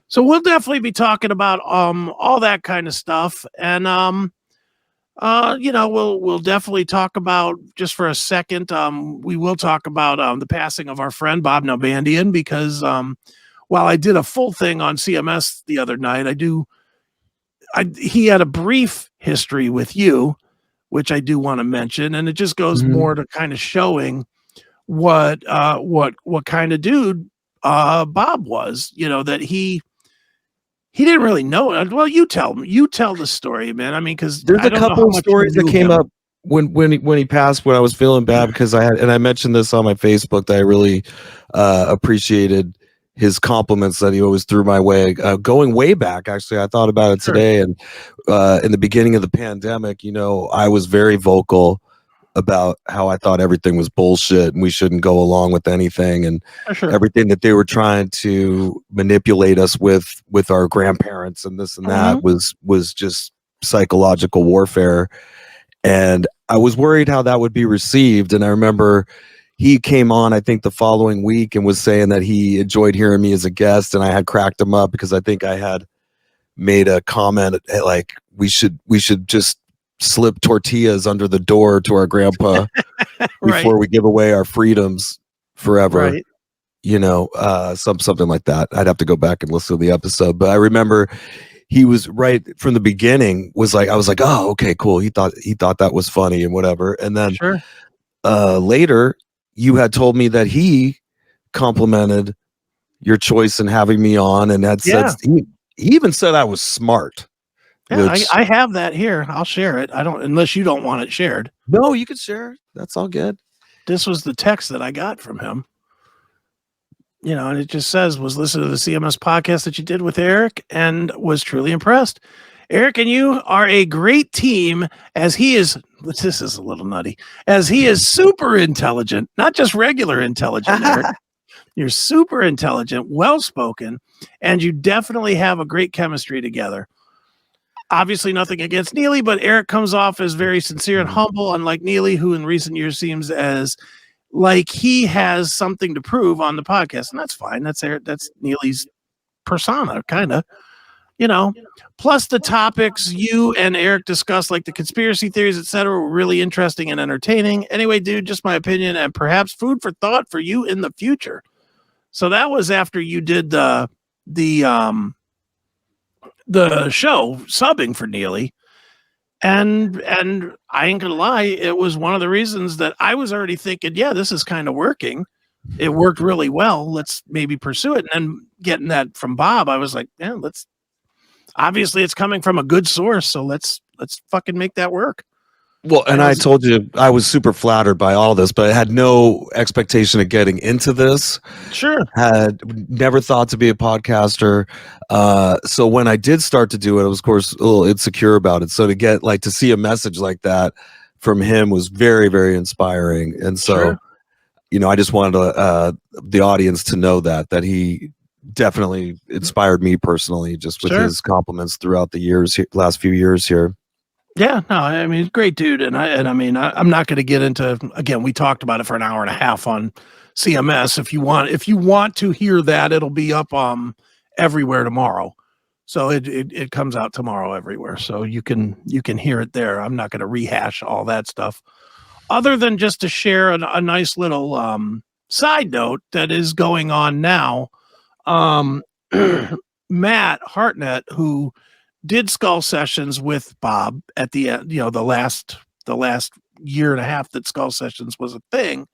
So we'll definitely be talking about all that kind of stuff, and we'll definitely talk about, just for a second, we will talk about the passing of our friend Bob Nalbandian, because while I did a full thing on CMS the other night, he had a brief history with you, which I do want to mention, and it just goes more to kind of showing what kind of dude Bob was. That he didn't really know it. Well, you tell the story, man. I mean, because there's a couple of stories that came up when he passed, when I was feeling bad, because I mentioned this on my Facebook, that I really appreciated his compliments that he always threw my way, going way back. Actually, I thought about it today, and in the beginning of the pandemic, I was very vocal about how I thought everything was bullshit and we shouldn't go along with anything, and everything that they were trying to manipulate us with our grandparents and this and that was just psychological warfare. And I was worried how that would be received. And I remember he came on, I think the following week, and was saying that he enjoyed hearing me as a guest, and I had cracked him up because I think I had made a comment like we should just slip tortillas under the door to our grandpa before we give away our freedoms forever. Something like that. I'd have to go back and listen to the episode, but I remember he was right from the beginning, I was like, oh, okay, cool. He thought that was funny and whatever. And then later you had told me that he complimented your choice in having me on, and had said, he even said I was smart. Yeah, I have that here. I'll share it. I don't, unless you don't want it shared. No, you can share it. That's all good. This was the text that I got from him. And it just says, was listening to the CMS podcast that you did with Erik and was truly impressed. Erik and you are a great team, as he is, this is a little nutty, as he is super intelligent, not just regular intelligent, Erik. You're super intelligent, well-spoken, and you definitely have a great chemistry together. Obviously nothing against Neely, but Erik comes off as very sincere and humble, unlike Neely, who in recent years seems as like he has something to prove on the podcast. And that's fine. That's Neely's persona, kind of, Plus the topics you and Erik discussed, like the conspiracy theories, etc., were really interesting and entertaining. Anyway, dude, just my opinion, and perhaps food for thought for you in the future. So that was after you did the show subbing for Neely, and I ain't gonna lie, it was one of the reasons that I was already thinking, yeah, this is kind of working. It worked really well. Let's maybe pursue it. And then getting that from Bob, I was like, yeah, obviously it's coming from a good source, so let's fucking make that work. Well, and I told you I was super flattered by all this, but I had no expectation of getting into this. Sure. Had never thought to be a podcaster. So when I did start to do it, I was, of course, a little insecure about it. So to see a message like that from him was very, very inspiring. And so, I just wanted the audience to know that he definitely inspired me personally, just with his compliments throughout the last few years here. Yeah, no, I mean, great dude. And I mean, I'm not going to get into, again, we talked about it for an hour and a half on CMS. If you want to hear that, it'll be up everywhere tomorrow. So it comes out tomorrow everywhere. So you can hear it there. I'm not going to rehash all that stuff, other than just to share a nice little side note that is going on now. Matt Hartnett, who did Skull Sessions with Bob at the end, the last year and a half that Skull Sessions was a thing.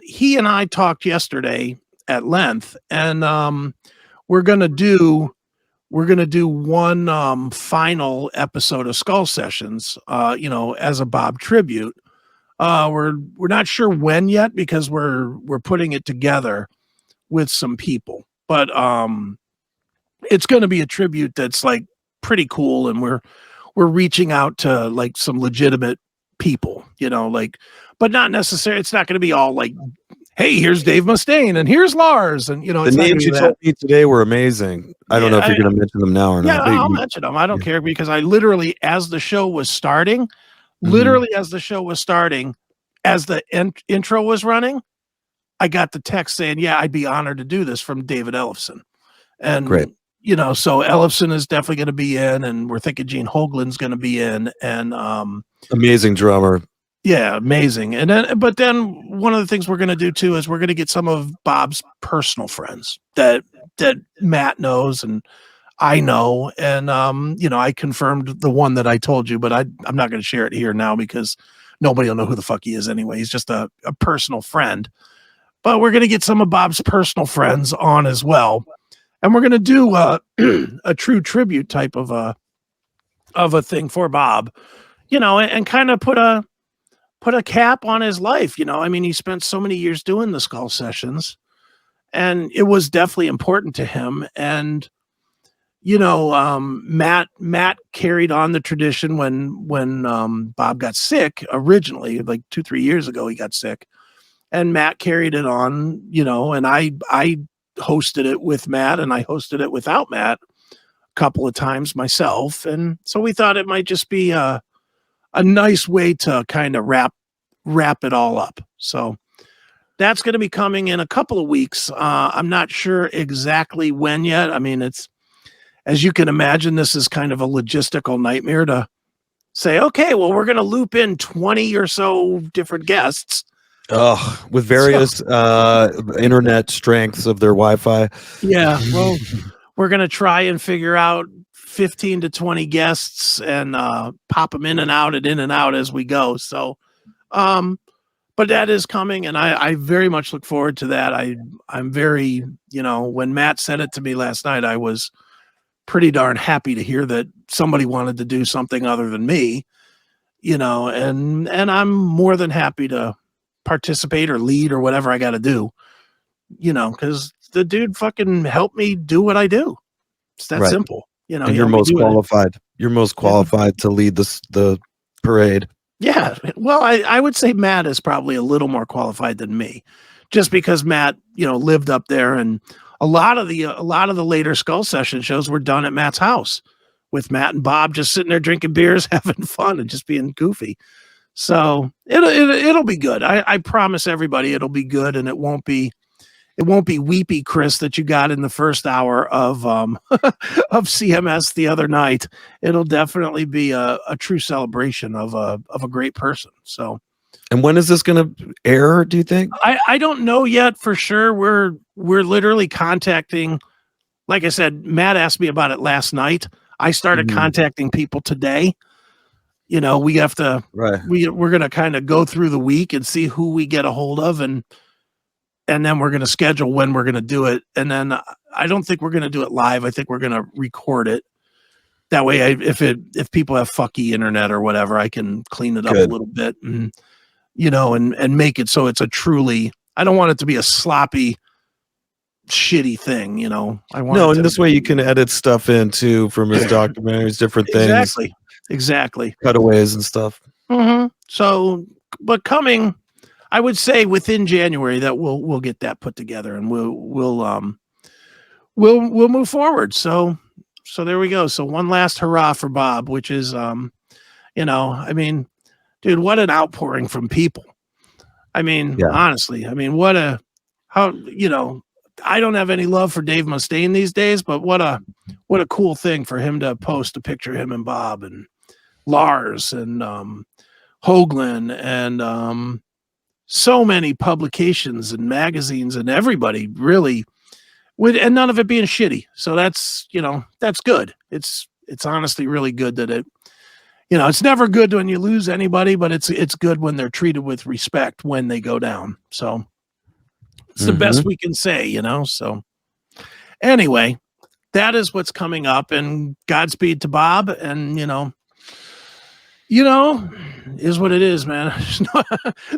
He and I talked yesterday at length, and we're gonna do one final episode of Skull Sessions, as a Bob tribute. We're not sure when yet, because we're putting it together with some people, but it's going to be a tribute that's like pretty cool, and we're reaching out to like some legitimate people, but not necessarily. It's not going to be all like, hey, here's Dave Mustaine and here's Lars, and the names you told me today were amazing. I don't know if you're going to mention them now or not. Yeah, I'll mention them. I don't care, because I literally, as the show was starting, as the intro was running, I got the text saying, yeah, I'd be honored to do this, from David Ellefson. And Great. So Ellefson is definitely going to be in, and we're thinking Gene Hoglan's going to be in, and amazing drummer. Yeah, amazing. But then one of the things we're going to do too is we're going to get some of Bob's personal friends that Matt knows and I know, and I confirmed the one that I told you, but I'm not going to share it here now because nobody will know who the fuck he is anyway. He's just a personal friend. But we're going to get some of Bob's personal friends on as well, and we're going to do a true tribute type of a thing for Bob, and kind of put a cap on his life. I mean, he spent so many years doing the skull sessions, and it was definitely important to him. And Matt carried on the tradition when Bob got sick originally, like 2-3 years ago. He got sick, and Matt carried it on. And I hosted it with Matt, and I hosted it without Matt a couple of times myself. And so we thought it might just be a nice way to kind of wrap it all up. So that's going to be coming in a couple of weeks. I'm not sure exactly when yet. I mean, it's, as you can imagine, this is kind of a logistical nightmare to say, okay, well, we're going to loop in 20 or so different guests. Oh, with various internet strengths of their Wi-Fi. Yeah, well, we're going to try and figure out 15 to 20 guests and pop them in and out as we go. So, but that is coming, and I very much look forward to that. I'm very, when Matt said it to me last night, I was pretty darn happy to hear that somebody wanted to do something other than me, and I'm more than happy to participate or lead or whatever I got to do, because the dude fucking helped me do what I do. It's that simple. And you're most qualified. You're most qualified to lead the parade. Yeah. Well, I would say Matt is probably a little more qualified than me, just because Matt, lived up there, and a lot of the later Skull Session shows were done at Matt's house with Matt and Bob just sitting there drinking beers, having fun, and just being goofy. So it'll be good. I promise everybody it'll be good, and it won't be weepy Chris that you got in the first hour of of CMS the other night. It'll definitely be a true celebration of a great person. So, and when is this going to air, do you think? I don't know yet for sure. We're literally contacting, like I said, Matt asked me about it last night. I started contacting people today. We have to, we're going to kind of go through the week and see who we get a hold of, and then we're going to schedule when we're going to do it. And then I don't think we're going to do it live. I think we're going to record it. That way, if people have fucky internet or whatever, I can clean it up a little bit, and and make it so it's a truly. I don't want it to be a sloppy, shitty thing. I want and this way you can edit stuff in too from his documentaries, different things. Exactly. Cutaways and stuff. So, but coming, I would say within January that we'll get that put together, and we'll move forward. So there we go. So one last hurrah for Bob, which is I mean, dude, what an outpouring from people. I mean, honestly, I mean, I don't have any love for Dave Mustaine these days, but what a cool thing for him to post a picture of him and Bob and Lars and Hoagland and so many publications and magazines and everybody really and none of it being shitty. So that's good. It's honestly really good that it, it's never good when you lose anybody, but it's good when they're treated with respect when they go down. So it's the best we can say, so anyway, that is what's coming up, and Godspeed to Bob. And, is what it is, man.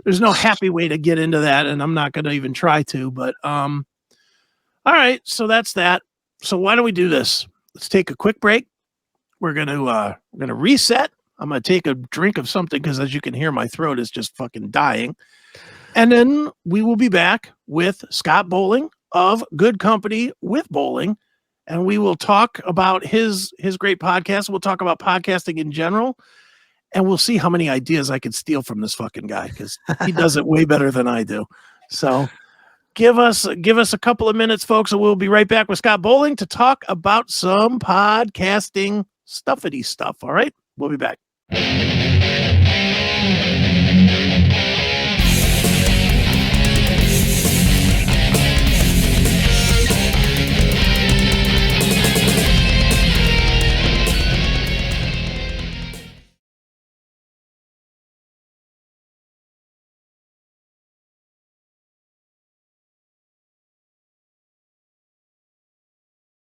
There's no happy way to get into that, and I'm not going to even try to, but, all right. So that's that. So why don't we do this? Let's take a quick break. We're going to reset. I'm going to take a drink of something, because as you can hear, my throat is just fucking dying. And then we will be back with Scott Bowling of Good Company with Bowling, and we will talk about his great podcast. We'll talk about podcasting in general, and we'll see how many ideas I could steal from this fucking guy, because he does it way better than I do. So give us a couple of minutes, folks, and we'll be right back with Scott Bowling to talk about some podcasting stuffity stuff. All right, we'll be back.